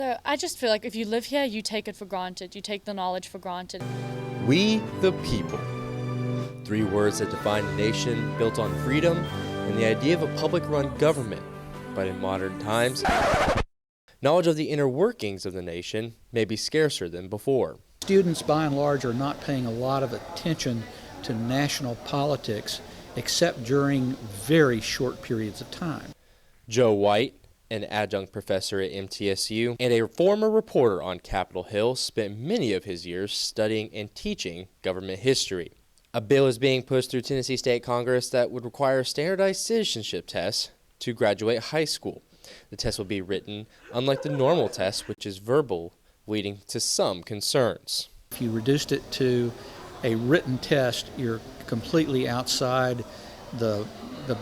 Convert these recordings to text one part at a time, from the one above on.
So I just feel like if you live here, you take it for granted. You take the knowledge for granted. We the people. 3 words that define a nation built on freedom and the idea of a public-run government. But in modern times, knowledge of the inner workings of the nation may be scarcer than before. Students, by and large, are not paying a lot of attention to national politics except during very short periods of time. Joe White, an adjunct professor at MTSU and a former reporter on Capitol Hill, spent many of his years studying and teaching government history. A bill is being pushed through Tennessee State Congress that would require standardized citizenship tests to graduate high school. The test will be written, unlike the normal test, which is verbal, leading to some concerns. If you reduced it to a written test, you're completely outside the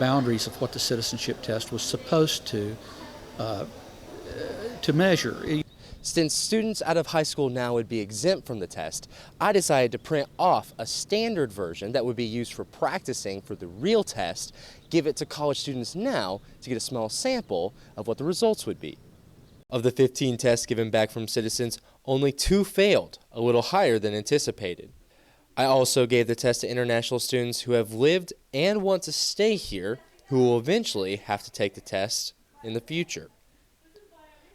boundaries of what the citizenship test was supposed to measure. Since students out of high school now would be exempt from the test, I decided to print off a standard version that would be used for practicing for the real test, give it to college students now to get a small sample of what the results would be. Of the 15 tests given back from citizens, only 2 failed, a little higher than anticipated. I also gave the test to international students who have lived and want to stay here, who will eventually have to take the test in the future.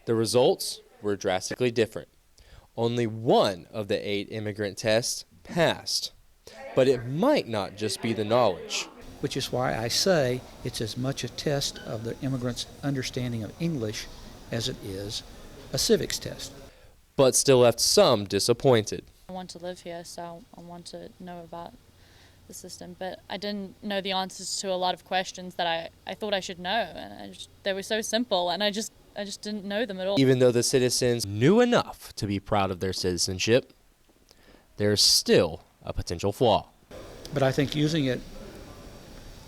The results were drastically different. Only 1 of the 8 immigrant tests passed. But it might not just be the knowledge. Which is why I say it's as much a test of the immigrant's understanding of English as it is a civics test. But still left some disappointed. I want to live here, so I want to know about the system. But I didn't know the answers to a lot of questions that I thought I should know. And they were so simple, and I just didn't know them at all. Even though the citizens knew enough to be proud of their citizenship, there's still a potential flaw. But I think using it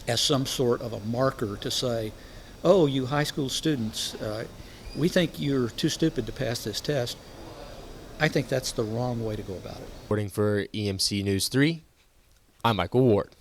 as some sort of a marker to say, oh, you high school students, we think you're too stupid to pass this test, I think that's the wrong way to go about it. Reporting for EMC News 3, I'm Michael Ward.